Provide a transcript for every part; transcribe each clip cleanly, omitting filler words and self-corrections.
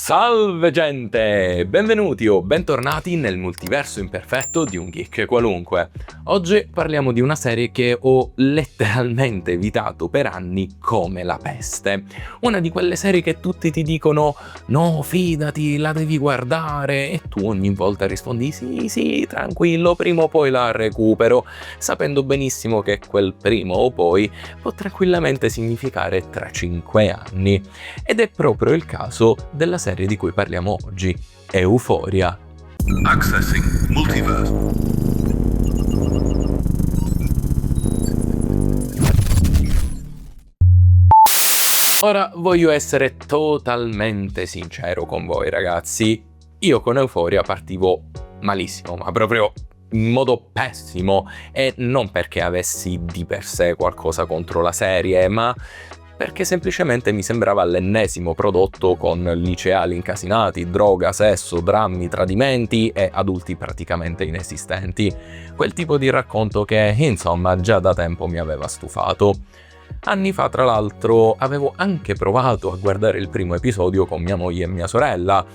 Salve gente! Benvenuti o bentornati nel multiverso imperfetto di un geek qualunque. Oggi parliamo di una serie che ho letteralmente evitato per anni come la peste. Una di quelle serie che tutti ti dicono no, fidati, la devi guardare, e tu ogni volta rispondi sì, tranquillo, prima o poi la recupero, sapendo benissimo che quel prima o poi può tranquillamente significare tra 5 anni. Ed è proprio il caso della serie di cui parliamo oggi, Euphoria. Accessing Multiverse. Ora voglio essere totalmente sincero con voi ragazzi, io con Euphoria partivo malissimo, ma proprio in modo pessimo, e non perché avessi di per sé qualcosa contro la serie, ma perché semplicemente mi sembrava l'ennesimo prodotto con liceali incasinati, droga, sesso, drammi, tradimenti e adulti praticamente inesistenti. Quel tipo di racconto che, insomma, già da tempo mi aveva stufato. Anni fa, tra l'altro, avevo anche provato a guardare il primo episodio con mia moglie e mia sorella,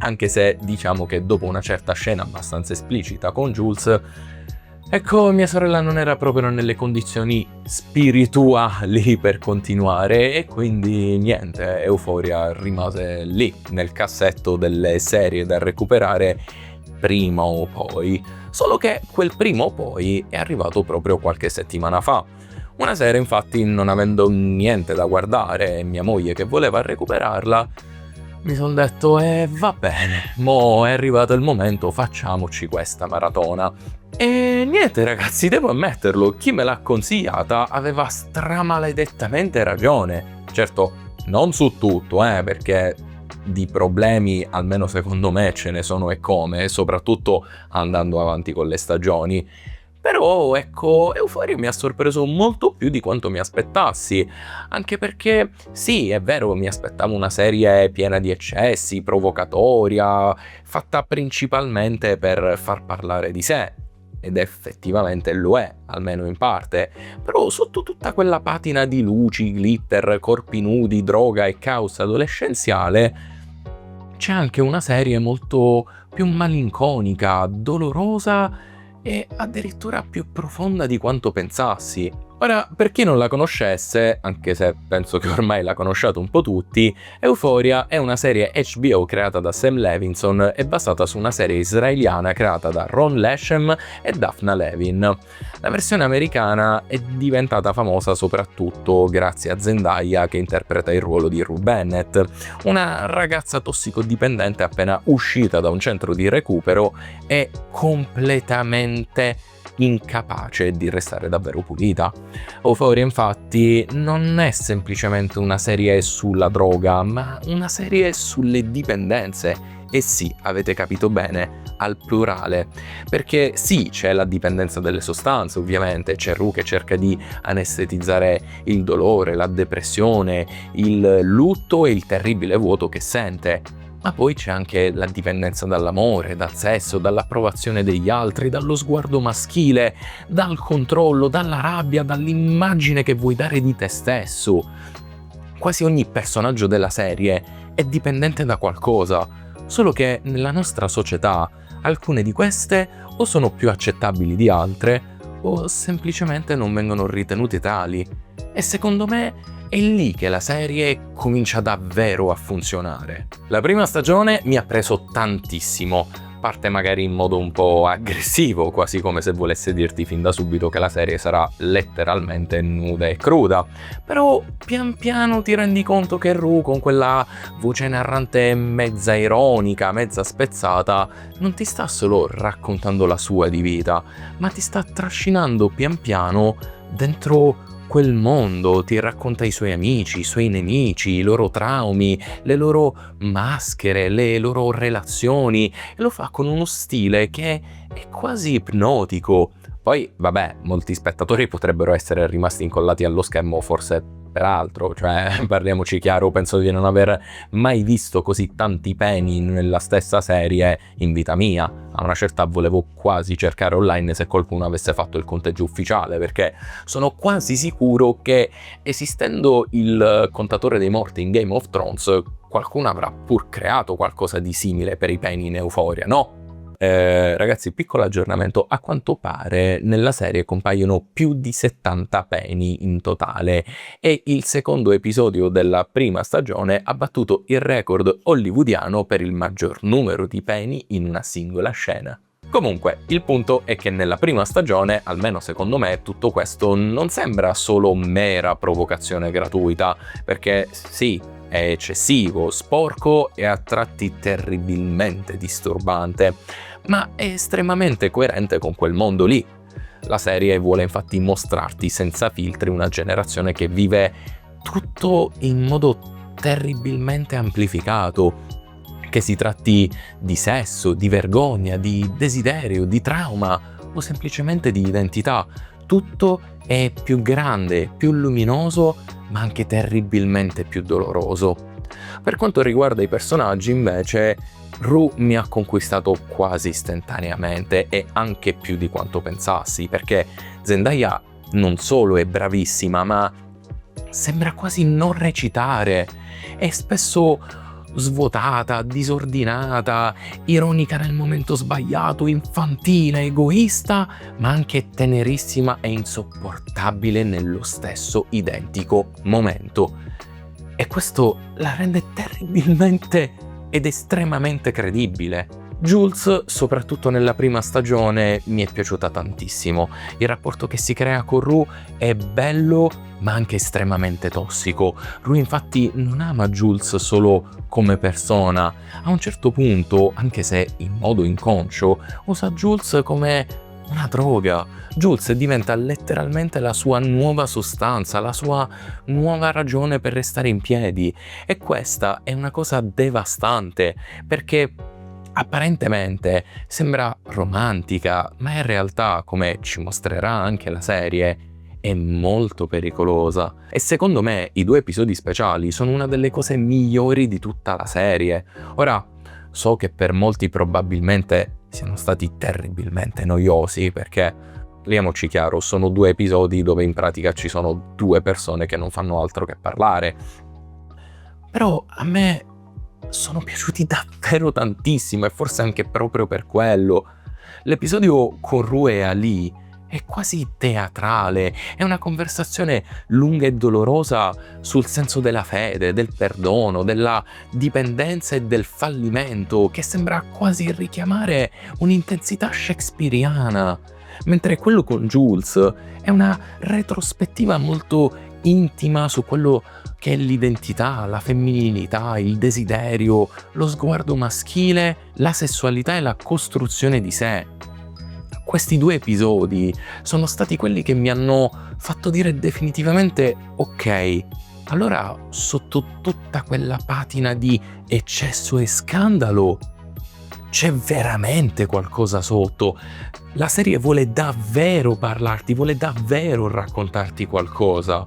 anche se diciamo che dopo una certa scena abbastanza esplicita con Jules, ecco, mia sorella non era proprio nelle condizioni spirituali per continuare, e quindi niente, Euphoria rimase lì nel cassetto delle serie da recuperare prima o poi. Solo che quel prima o poi è arrivato proprio qualche settimana fa. Una sera, infatti, non avendo niente da guardare e mia moglie che voleva recuperarla, mi sono detto va bene, mo è arrivato il momento, facciamoci questa maratona. E niente ragazzi, devo ammetterlo, chi me l'ha consigliata aveva stramaledettamente ragione. Certo, non su tutto, perché di problemi, almeno secondo me, ce ne sono e come, soprattutto andando avanti con le stagioni. Però ecco, Euphoria mi ha sorpreso molto più di quanto mi aspettassi, anche perché sì, è vero, mi aspettavo una serie piena di eccessi, provocatoria, fatta principalmente per far parlare di sé, ed effettivamente lo è, almeno in parte, però sotto tutta quella patina di luci, glitter, corpi nudi, droga e caos adolescenziale c'è anche una serie molto più malinconica, dolorosa e addirittura più profonda di quanto pensassi. Ora, per chi non la conoscesse, anche se penso che ormai la conosciate un po' tutti, Euphoria è una serie HBO creata da Sam Levinson e basata su una serie israeliana creata da Ron Leshem e Daphna Levin. La versione americana è diventata famosa soprattutto grazie a Zendaya, che interpreta il ruolo di Rue Bennett, una ragazza tossicodipendente appena uscita da un centro di recupero e completamente incapace di restare davvero pulita. Euphoria infatti non è semplicemente una serie sulla droga, ma una serie sulle dipendenze. E sì, avete capito bene, al plurale, perché sì, c'è la dipendenza dalle sostanze, ovviamente, c'è Rue che cerca di anestetizzare il dolore, la depressione, il lutto e il terribile vuoto che sente. Ma poi c'è anche la dipendenza dall'amore, dal sesso, dall'approvazione degli altri, dallo sguardo maschile, dal controllo, dalla rabbia, dall'immagine che vuoi dare di te stesso. Quasi ogni personaggio della serie è dipendente da qualcosa, solo che nella nostra società alcune di queste o sono più accettabili di altre, o semplicemente non vengono ritenute tali. E secondo me è lì che la serie comincia davvero a funzionare. La prima stagione mi ha preso tantissimo, parte magari in modo un po' aggressivo, quasi come se volesse dirti fin da subito che la serie sarà letteralmente nuda e cruda, però pian piano ti rendi conto che Rue, con quella voce narrante mezza ironica, mezza spezzata, non ti sta solo raccontando la sua di vita, ma ti sta trascinando pian piano dentro quel mondo, ti racconta i suoi amici, i suoi nemici, i loro traumi, le loro maschere, le loro relazioni, e lo fa con uno stile che è quasi ipnotico. Poi, vabbè, molti spettatori potrebbero essere rimasti incollati allo schermo forse per altro, cioè parliamoci chiaro, penso di non aver mai visto così tanti peni nella stessa serie in vita mia. A una certa volevo quasi cercare online se qualcuno avesse fatto il conteggio ufficiale, perché sono quasi sicuro che, esistendo il contatore dei morti in Game of Thrones, qualcuno avrà pur creato qualcosa di simile per i Penny in Euphoria, no? Ragazzi, piccolo aggiornamento: a quanto pare nella serie compaiono più di 70 Penny in totale, e il secondo episodio della prima stagione ha battuto il record hollywoodiano per il maggior numero di Penny in una singola scena. Comunque, il punto è che nella prima stagione, almeno secondo me, tutto questo non sembra solo mera provocazione gratuita, perché sì, è eccessivo, sporco e a tratti terribilmente disturbante, ma è estremamente coerente con quel mondo lì. La serie vuole infatti mostrarti senza filtri una generazione che vive tutto in modo terribilmente amplificato, che si tratti di sesso, di vergogna, di desiderio, di trauma o semplicemente di identità. Tutto è più grande, più luminoso, ma anche terribilmente più doloroso. Per quanto riguarda i personaggi, invece, Rue mi ha conquistato quasi istantaneamente, e anche più di quanto pensassi, perché Zendaya non solo è bravissima, ma sembra quasi non recitare. È spesso svuotata, disordinata, ironica nel momento sbagliato, infantile, egoista, ma anche tenerissima e insopportabile nello stesso identico momento. E questo la rende terribilmente ed estremamente credibile. Jules, soprattutto nella prima stagione, mi è piaciuta tantissimo. Il rapporto che si crea con Rue è bello, ma anche estremamente tossico. Rue infatti non ama Jules solo come persona. A un certo punto, anche se in modo inconscio, usa Jules come una droga. Jules diventa letteralmente la sua nuova sostanza, la sua nuova ragione per restare in piedi. E questa è una cosa devastante, perché apparentemente sembra romantica, ma in realtà, come ci mostrerà anche la serie, è molto pericolosa. E secondo me i 2 episodi speciali sono una delle cose migliori di tutta la serie. Ora, so che per molti probabilmente siano stati terribilmente noiosi, perché, parliamoci chiaro, sono 2 episodi dove in pratica ci sono 2 persone che non fanno altro che parlare. Però a me sono piaciuti davvero tantissimo, e forse anche proprio per quello. L'episodio con Rue e Ali è quasi teatrale, è una conversazione lunga e dolorosa sul senso della fede, del perdono, della dipendenza e del fallimento, che sembra quasi richiamare un'intensità shakespeariana, mentre quello con Jules è una retrospettiva molto intima su quello che è l'identità, la femminilità, il desiderio, lo sguardo maschile, la sessualità e la costruzione di sé. Questi 2 episodi sono stati quelli che mi hanno fatto dire definitivamente: ok, allora sotto tutta quella patina di eccesso e scandalo c'è veramente qualcosa sotto. La serie vuole davvero parlarti, vuole davvero raccontarti qualcosa.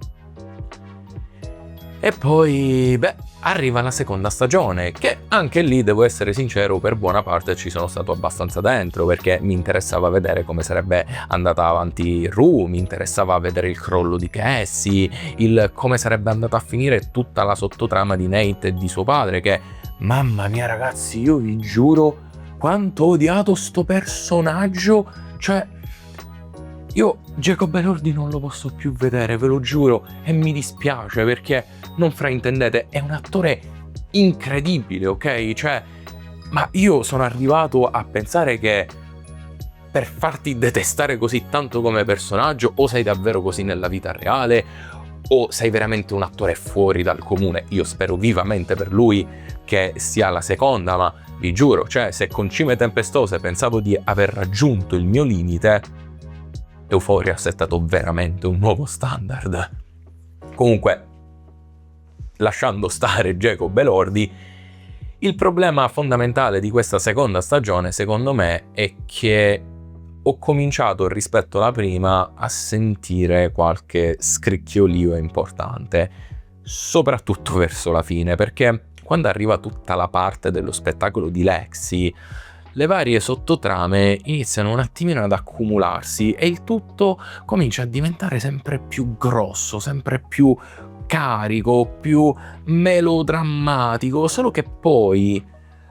E poi, arriva la seconda stagione, che anche lì, devo essere sincero, per buona parte ci sono stato abbastanza dentro, perché mi interessava vedere come sarebbe andata avanti Rue, mi interessava vedere il crollo di Cassie, il come sarebbe andata a finire tutta la sottotrama di Nate e di suo padre, che, mamma mia ragazzi, io vi giuro quanto ho odiato sto personaggio. Cioè, io Jacob Elordi non lo posso più vedere, ve lo giuro, e mi dispiace, perché, non fraintendete, è un attore incredibile, ok? Cioè, ma io sono arrivato a pensare che per farti detestare così tanto come personaggio, o sei davvero così nella vita reale, o sei veramente un attore fuori dal comune. Io spero vivamente per lui che sia la seconda, ma vi giuro, cioè, se con Cime Tempestose pensavo di aver raggiunto il mio limite, Euphoria ha settato veramente un nuovo standard. Comunque, lasciando stare Jacob Elordi, il problema fondamentale di questa seconda stagione, secondo me, è che ho cominciato, rispetto alla prima, a sentire qualche scricchiolio importante, soprattutto verso la fine, perché quando arriva tutta la parte dello spettacolo di Lexi, le varie sottotrame iniziano un attimino ad accumularsi e il tutto comincia a diventare sempre più grosso, sempre più carico, più melodrammatico, solo che poi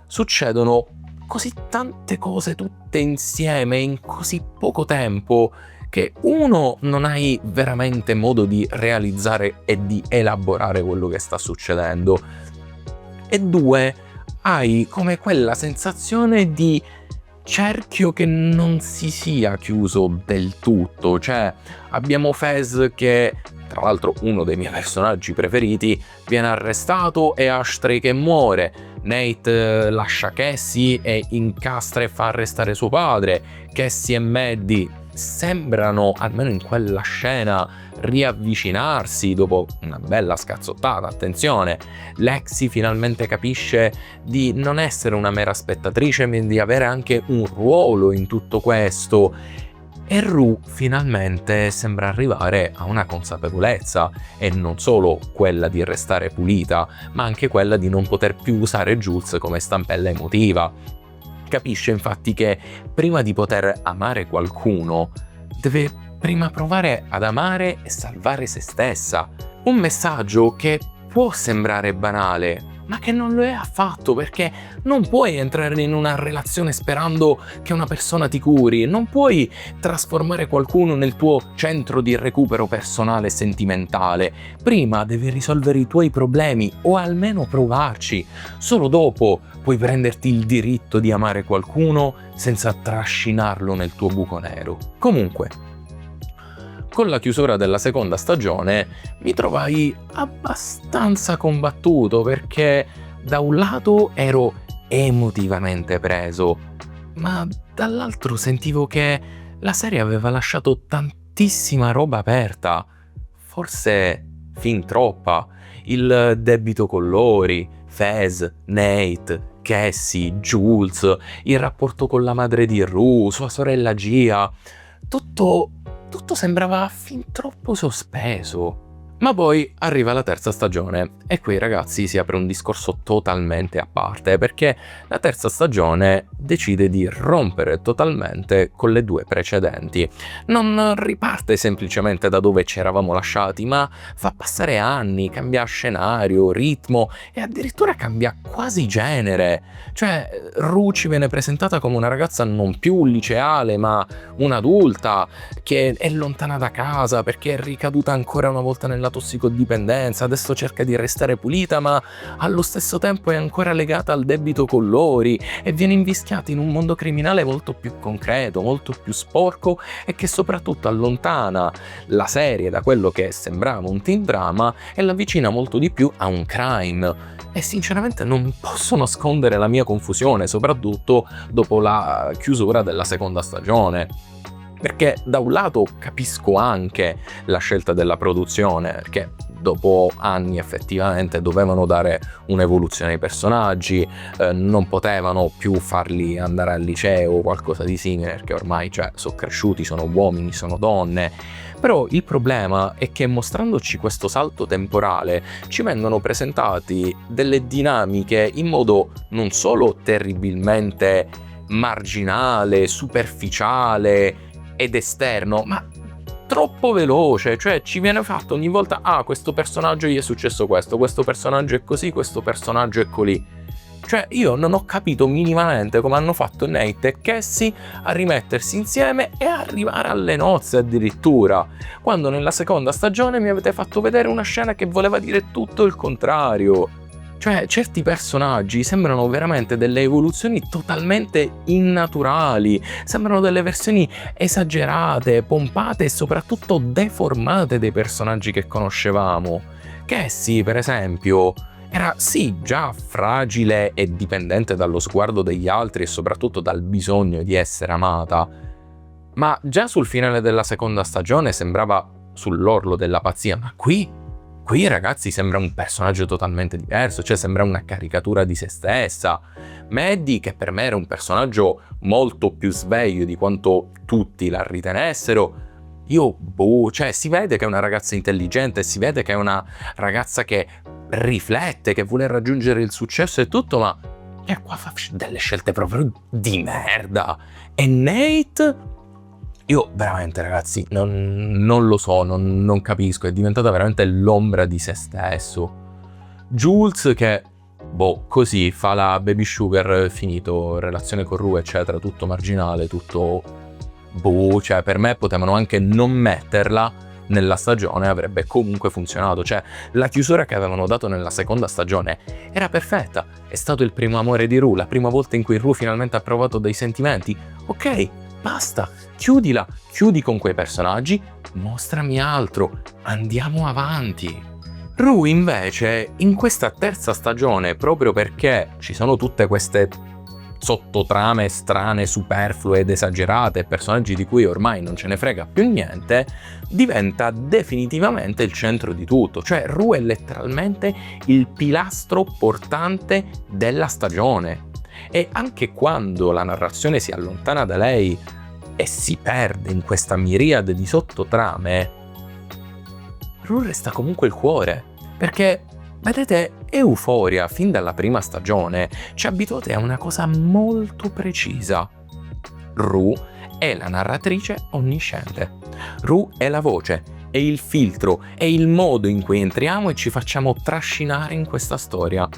succedono così tante cose tutte insieme in così poco tempo che uno, non hai veramente modo di realizzare e di elaborare quello che sta succedendo, e due, hai come quella sensazione di cerchio che non si sia chiuso del tutto. Cioè, abbiamo Fez che, tra l'altro uno dei miei personaggi preferiti, viene arrestato e Ashtray che muore. Nate lascia Cassie e incastra e fa arrestare suo padre. Cassie e Maddie sembrano, almeno in quella scena, riavvicinarsi dopo una bella scazzottata, attenzione. Lexi finalmente capisce di non essere una mera spettatrice, ma di avere anche un ruolo in tutto questo. E Rue finalmente sembra arrivare a una consapevolezza, e non solo quella di restare pulita, ma anche quella di non poter più usare Jules come stampella emotiva. Capisce infatti che prima di poter amare qualcuno, deve prima provare ad amare e salvare se stessa. Un messaggio che può sembrare banale, ma che non lo è affatto, perché non puoi entrare in una relazione sperando che una persona ti curi, non puoi trasformare qualcuno nel tuo centro di recupero personale e sentimentale. Prima devi risolvere i tuoi problemi, o almeno provarci. Solo dopo puoi prenderti il diritto di amare qualcuno senza trascinarlo nel tuo buco nero. Comunque, con la chiusura della seconda stagione mi trovai abbastanza combattuto, perché da un lato ero emotivamente preso, ma dall'altro sentivo che la serie aveva lasciato tantissima roba aperta, forse fin troppa. Il debito con Lori, Fez, Nate, Cassie, Jules, il rapporto con la madre di Rue, sua sorella Gia, tutto sembrava fin troppo sospeso. Ma poi arriva la terza stagione e qui, ragazzi, si apre un discorso totalmente a parte, perché la terza stagione decide di rompere totalmente con le due precedenti. Non riparte semplicemente da dove ci eravamo lasciati, ma fa passare anni, cambia scenario, ritmo e addirittura cambia quasi genere. Cioè, Rue ci viene presentata come una ragazza non più liceale, ma un'adulta che è lontana da casa perché è ricaduta ancora una volta nella tossicodipendenza, adesso cerca di restare pulita, ma allo stesso tempo è ancora legata al debito con Lori e viene invischiata in un mondo criminale molto più concreto, molto più sporco, e che soprattutto allontana la serie da quello che sembrava un teen drama e l'avvicina molto di più a un crime. E sinceramente non posso nascondere la mia confusione, soprattutto dopo la chiusura della seconda stagione. Perché da un lato capisco anche la scelta della produzione, perché dopo anni effettivamente dovevano dare un'evoluzione ai personaggi, non potevano più farli andare al liceo o qualcosa di simile, perché ormai sono cresciuti, sono uomini, sono donne. Però il problema è che, mostrandoci questo salto temporale, ci vengono presentati delle dinamiche in modo non solo terribilmente marginale, superficiale ed esterno, ma troppo veloce. Cioè, ci viene fatto ogni volta: questo personaggio gli è successo questo personaggio è così, questo personaggio è colì. Cioè, io non ho capito minimamente come hanno fatto Nate e Cassie a rimettersi insieme e arrivare alle nozze addirittura, quando nella seconda stagione mi avete fatto vedere una scena che voleva dire tutto il contrario. Cioè, certi personaggi sembrano veramente delle evoluzioni totalmente innaturali, sembrano delle versioni esagerate, pompate e soprattutto deformate dei personaggi che conoscevamo. Cassie, per esempio, era sì già fragile e dipendente dallo sguardo degli altri e soprattutto dal bisogno di essere amata, ma già sul finale della seconda stagione sembrava sull'orlo della pazzia. Ma qui ragazzi sembra un personaggio totalmente diverso, cioè sembra una caricatura di se stessa. Maddie, che per me era un personaggio molto più sveglio di quanto tutti la ritenessero, cioè si vede che è una ragazza intelligente, si vede che è una ragazza che riflette, che vuole raggiungere il successo e tutto, ma E qua fa delle scelte proprio di merda. E Nate, io veramente, ragazzi, non lo so, non capisco, è diventata veramente l'ombra di se stesso. Jules che, così, fa la baby sugar, finito, relazione con Rue, eccetera, tutto marginale, tutto, cioè per me potevano anche non metterla nella stagione, avrebbe comunque funzionato, cioè la chiusura che avevano dato nella seconda stagione era perfetta, è stato il primo amore di Rue, la prima volta in cui Rue finalmente ha provato dei sentimenti, ok, basta, chiudila, chiudi con quei personaggi, mostrami altro, andiamo avanti. Rue invece in questa terza stagione, proprio perché ci sono tutte queste sottotrame strane, superflue ed esagerate, personaggi di cui ormai non ce ne frega più niente, diventa definitivamente il centro di tutto, cioè Rue è letteralmente il pilastro portante della stagione. E anche quando la narrazione si allontana da lei e si perde in questa miriade di sottotrame, Rue resta comunque il cuore, perché, vedete, Euphoria, fin dalla prima stagione, ci abituate a una cosa molto precisa. Rue è la narratrice onnisciente. Rue è la voce, è il filtro, è il modo in cui entriamo e ci facciamo trascinare in questa storia.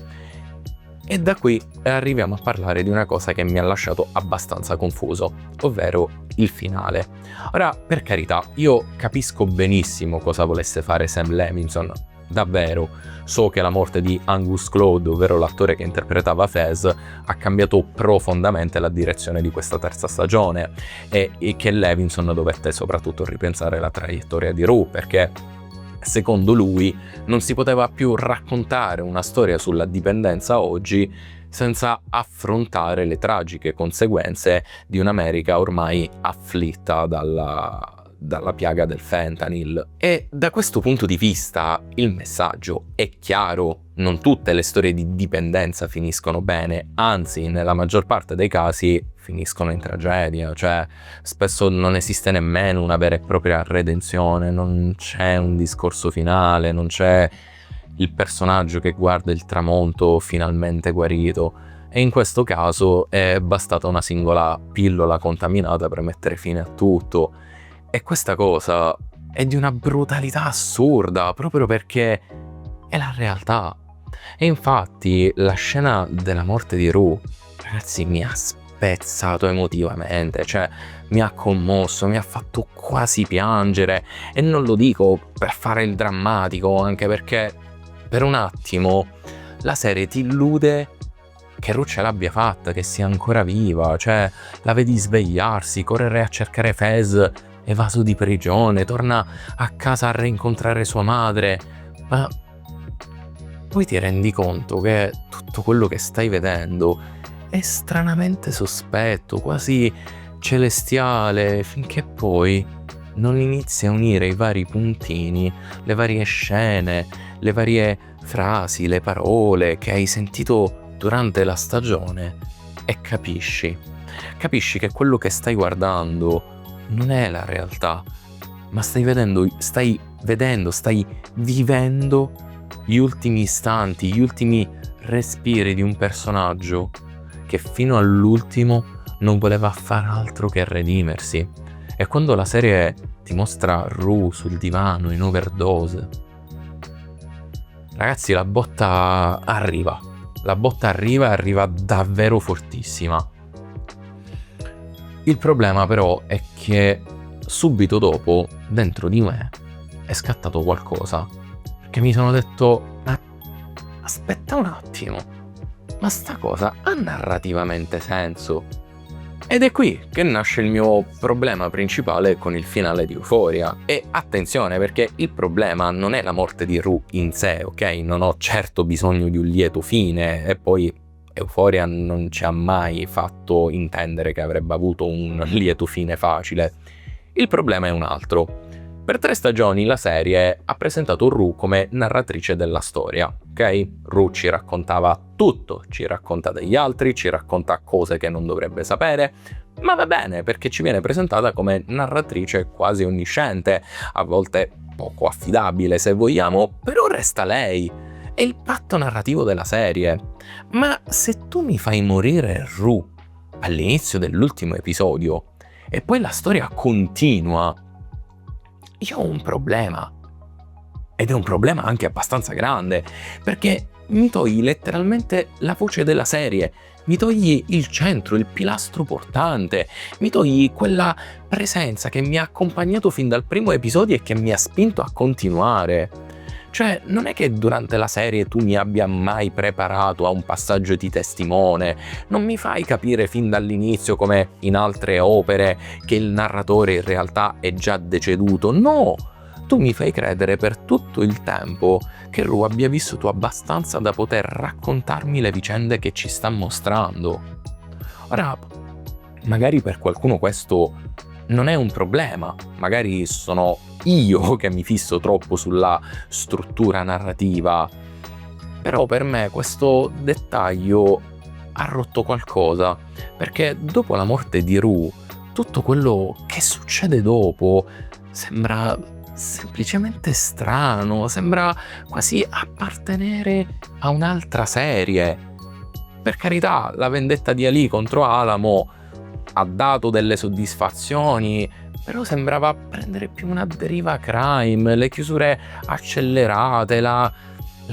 E da qui arriviamo a parlare di una cosa che mi ha lasciato abbastanza confuso, ovvero il finale. Ora, per carità, io capisco benissimo cosa volesse fare Sam Levinson. Davvero, so che la morte di Angus Cloud, ovvero l'attore che interpretava Fez, ha cambiato profondamente la direzione di questa terza stagione e che Levinson dovette soprattutto ripensare la traiettoria di Rue, perché secondo lui non si poteva più raccontare una storia sulla dipendenza oggi senza affrontare le tragiche conseguenze di un'America ormai afflitta dalla piaga del fentanyl. E da questo punto di vista il messaggio è chiaro: non tutte le storie di dipendenza finiscono bene, anzi nella maggior parte dei casi finiscono in tragedia, cioè spesso non esiste nemmeno una vera e propria redenzione, non c'è un discorso finale, non c'è il personaggio che guarda il tramonto finalmente guarito, e in questo caso è bastata una singola pillola contaminata per mettere fine a tutto. E questa cosa è di una brutalità assurda, proprio perché è la realtà. E infatti la scena della morte di Rue, ragazzi, mi ha spezzato emotivamente, cioè mi ha commosso, mi ha fatto quasi piangere, e non lo dico per fare il drammatico, anche perché per un attimo la serie ti illude che Rue ce l'abbia fatta, che sia ancora viva, cioè la vedi svegliarsi, correre a cercare Fez evaso di prigione, torna a casa a rincontrare sua madre, ma poi ti rendi conto che tutto quello che stai vedendo è stranamente sospetto, quasi celestiale, finché poi non inizi a unire i vari puntini, le varie scene, le varie frasi, le parole che hai sentito durante la stagione e capisci che quello che stai guardando non è la realtà, ma stai vivendo gli ultimi istanti, gli ultimi respiri di un personaggio che fino all'ultimo non voleva far altro che redimersi. E quando la serie ti mostra Rue sul divano in overdose, ragazzi, la botta arriva davvero fortissima. Il problema però è che subito dopo, dentro di me, è scattato qualcosa. Perché mi sono detto, ma aspetta un attimo, ma sta cosa ha narrativamente senso? Ed è qui che nasce il mio problema principale con il finale di Euphoria. E attenzione, perché il problema non è la morte di Rue in sé, ok? Non ho certo bisogno di un lieto fine, e poi Euphoria non ci ha mai fatto intendere che avrebbe avuto un lieto fine facile. Il problema è un altro. Per 3 stagioni la serie ha presentato Rue come narratrice della storia, ok? Rue ci raccontava tutto, ci racconta degli altri, ci racconta cose che non dovrebbe sapere, ma va bene, perché ci viene presentata come narratrice quasi onnisciente, a volte poco affidabile se vogliamo, però resta lei. è il patto narrativo della serie. Ma se tu mi fai morire Rue all'inizio dell'ultimo episodio e poi la storia continua, io ho un problema. Ed è un problema anche abbastanza grande, perché mi togli letteralmente la voce della serie, mi togli il centro, il pilastro portante, mi togli quella presenza che mi ha accompagnato fin dal primo episodio e che mi ha spinto a continuare. Cioè, non è che durante la serie tu mi abbia mai preparato a un passaggio di testimone, non mi fai capire fin dall'inizio, come in altre opere, che il narratore in realtà è già deceduto. No! Tu mi fai credere per tutto il tempo che Rue abbia vissuto abbastanza da poter raccontarmi le vicende che ci sta mostrando. Ora, magari per qualcuno questo non è un problema, magari sono io che mi fisso troppo sulla struttura narrativa, però per me questo dettaglio ha rotto qualcosa, perché dopo la morte di Rue, tutto quello che succede dopo sembra semplicemente strano, sembra quasi appartenere a un'altra serie. Per carità, la vendetta di Ali contro Alamo ha dato delle soddisfazioni, però sembrava prendere più una deriva crime, le chiusure accelerate, la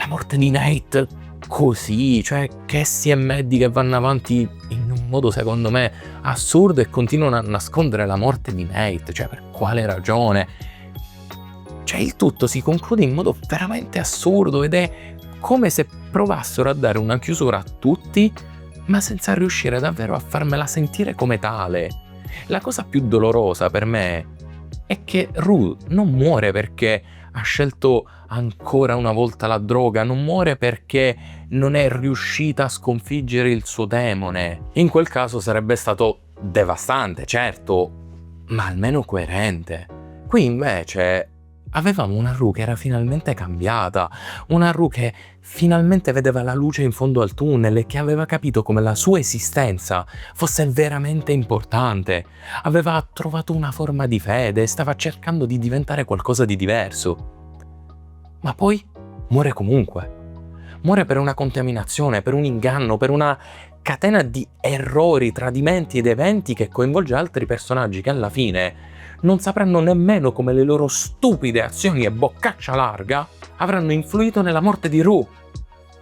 morte di Nate così, cioè Cassie e Maddie che vanno avanti in un modo secondo me assurdo e continuano a nascondere la morte di Nate, cioè per quale ragione? Cioè il tutto si conclude in modo veramente assurdo ed è come se provassero a dare una chiusura a tutti, ma senza riuscire davvero a farmela sentire come tale. La cosa più dolorosa per me è che Rue non muore perché ha scelto ancora una volta la droga, non muore perché non è riuscita a sconfiggere il suo demone. In quel caso sarebbe stato devastante, certo, ma almeno coerente. Qui invece avevamo una Rue che era finalmente cambiata, una Rue che finalmente vedeva la luce in fondo al tunnel e che aveva capito come la sua esistenza fosse veramente importante. Aveva trovato una forma di fede e stava cercando di diventare qualcosa di diverso. Ma poi muore comunque. Muore per una contaminazione, per un inganno, per una catena di errori, tradimenti ed eventi che coinvolge altri personaggi che alla fine non sapranno nemmeno come le loro stupide azioni e boccaccia larga avranno influito nella morte di Rue.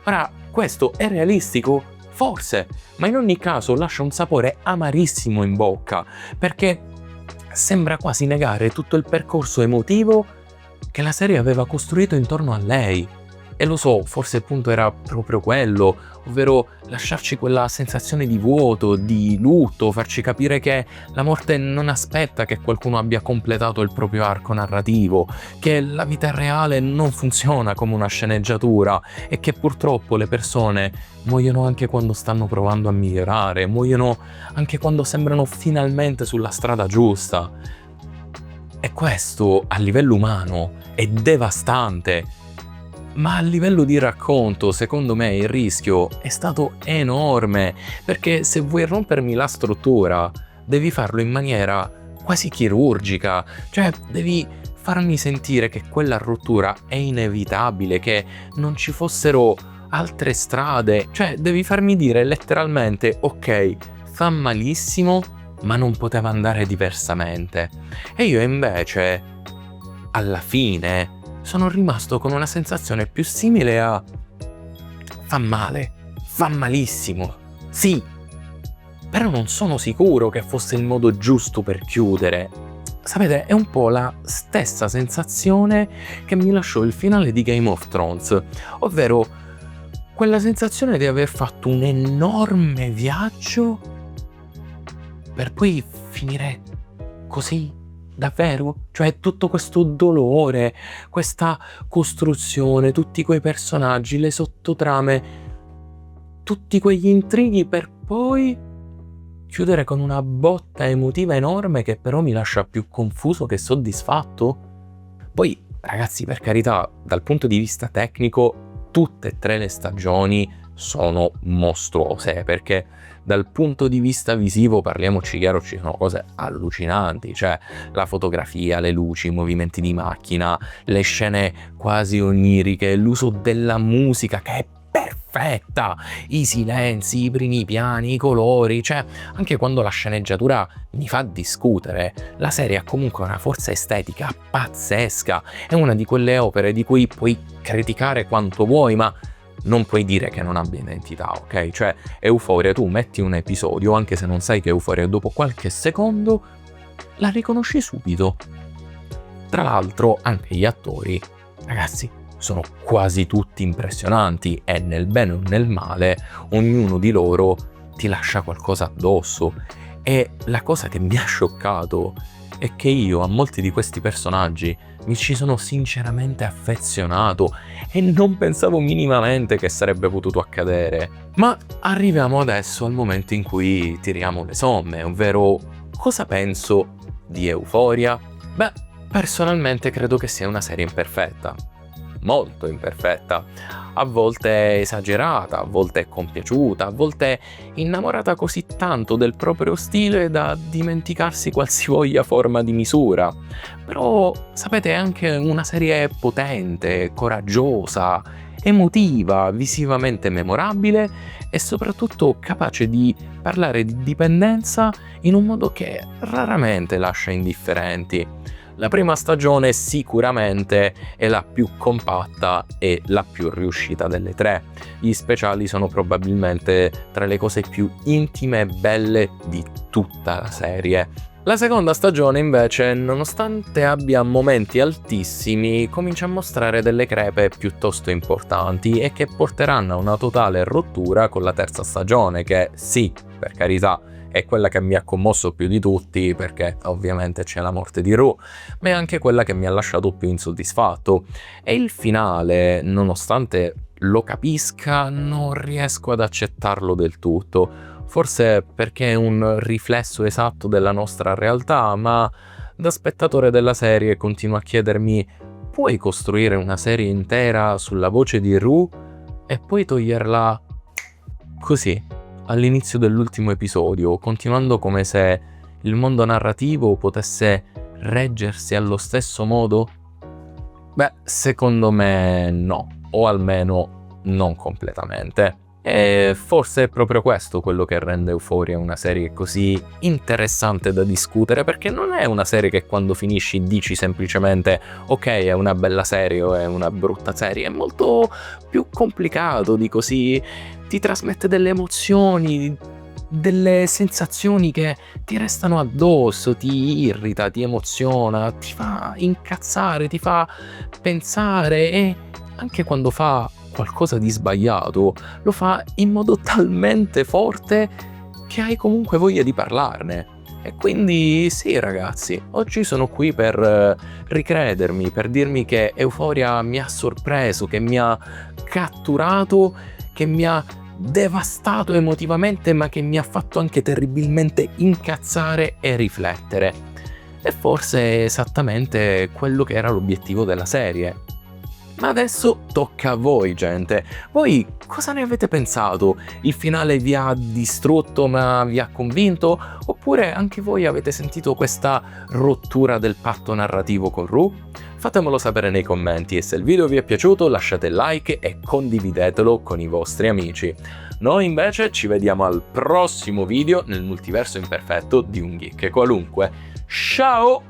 Ora, questo è realistico? Forse, ma in ogni caso lascia un sapore amarissimo in bocca, perché sembra quasi negare tutto il percorso emotivo che la serie aveva costruito intorno a lei. E lo so, forse il punto era proprio quello, ovvero lasciarci quella sensazione di vuoto, di lutto, farci capire che la morte non aspetta che qualcuno abbia completato il proprio arco narrativo, che la vita reale non funziona come una sceneggiatura e che purtroppo le persone muoiono anche quando stanno provando a migliorare, muoiono anche quando sembrano finalmente sulla strada giusta. E questo, a livello umano, è devastante. Ma a livello di racconto, secondo me, il rischio è stato enorme, perché se vuoi rompermi la struttura, devi farlo in maniera quasi chirurgica, cioè devi farmi sentire che quella rottura è inevitabile, che non ci fossero altre strade, cioè devi farmi dire letteralmente, ok, fa malissimo, ma non poteva andare diversamente. E io invece, alla fine, sono rimasto con una sensazione più simile a fa male, fa malissimo, sì, però non sono sicuro che fosse il modo giusto per chiudere. Sapete, è un po' la stessa sensazione che mi lasciò il finale di Game of Thrones, ovvero quella sensazione di aver fatto un enorme viaggio per poi finire così. Davvero? Cioè tutto questo dolore, questa costruzione, tutti quei personaggi, le sottotrame, tutti quegli intrighi per poi chiudere con una botta emotiva enorme che però mi lascia più confuso che soddisfatto? Poi, ragazzi, per carità, dal punto di vista tecnico, tutte e tre le stagioni sono mostruose, perché dal punto di vista visivo, parliamoci chiaro, ci sono cose allucinanti, cioè la fotografia, le luci, i movimenti di macchina, le scene quasi oniriche, l'uso della musica che è perfetta, i silenzi, i primi piani, i colori, cioè anche quando la sceneggiatura mi fa discutere, la serie ha comunque una forza estetica pazzesca, è una di quelle opere di cui puoi criticare quanto vuoi, ma non puoi dire che non abbia identità, ok? Cioè, Euphoria, tu metti un episodio, anche se non sai che Euphoria, dopo qualche secondo la riconosci subito. Tra l'altro, anche gli attori, ragazzi, sono quasi tutti impressionanti e nel bene o nel male, ognuno di loro ti lascia qualcosa addosso. E la cosa che mi ha scioccato è che io a molti di questi personaggi mi ci sono sinceramente affezionato e non pensavo minimamente che sarebbe potuto accadere. Ma arriviamo adesso al momento in cui tiriamo le somme, ovvero cosa penso di Euphoria? Beh, personalmente credo che sia una serie imperfetta. Molto imperfetta, a volte esagerata, a volte compiaciuta, a volte innamorata così tanto del proprio stile da dimenticarsi qualsivoglia forma di misura. Però, sapete, è anche una serie potente, coraggiosa, emotiva, visivamente memorabile e soprattutto capace di parlare di dipendenza in un modo che raramente lascia indifferenti. La prima stagione sicuramente è la più compatta e la più riuscita delle tre. Gli speciali sono probabilmente tra le cose più intime e belle di tutta la serie. La seconda stagione invece, nonostante abbia momenti altissimi, comincia a mostrare delle crepe piuttosto importanti e che porteranno a una totale rottura con la terza stagione che, sì, per carità, è quella che mi ha commosso più di tutti perché ovviamente c'è la morte di Rue, ma è anche quella che mi ha lasciato più insoddisfatto. E il finale, nonostante lo capisca, non riesco ad accettarlo del tutto. Forse perché è un riflesso esatto della nostra realtà, ma da spettatore della serie continuo a chiedermi: puoi costruire una serie intera sulla voce di Rue e poi toglierla così? All'inizio dell'ultimo episodio, continuando come se il mondo narrativo potesse reggersi allo stesso modo? Beh, secondo me no, o almeno non completamente. E forse è proprio questo quello che rende Euphoria una serie così interessante da discutere, perché non è una serie che quando finisci dici semplicemente ok, è una bella serie o è una brutta serie, è molto più complicato di così, ti trasmette delle emozioni, delle sensazioni che ti restano addosso, ti irrita, ti emoziona, ti fa incazzare, ti fa pensare e anche quando fa qualcosa di sbagliato lo fa in modo talmente forte che hai comunque voglia di parlarne. E quindi sì ragazzi, oggi sono qui per ricredermi, per dirmi che Euphoria mi ha sorpreso, che mi ha catturato, che mi ha devastato emotivamente, ma che mi ha fatto anche terribilmente incazzare e riflettere. E forse è esattamente quello che era l'obiettivo della serie. Ma adesso tocca a voi, gente. Voi cosa ne avete pensato? Il finale vi ha distrutto ma vi ha convinto? Oppure anche voi avete sentito questa rottura del patto narrativo con Rue? Fatemelo sapere nei commenti e se il video vi è piaciuto lasciate like e condividetelo con i vostri amici. Noi invece ci vediamo al prossimo video nel multiverso imperfetto di un geek qualunque. Ciao!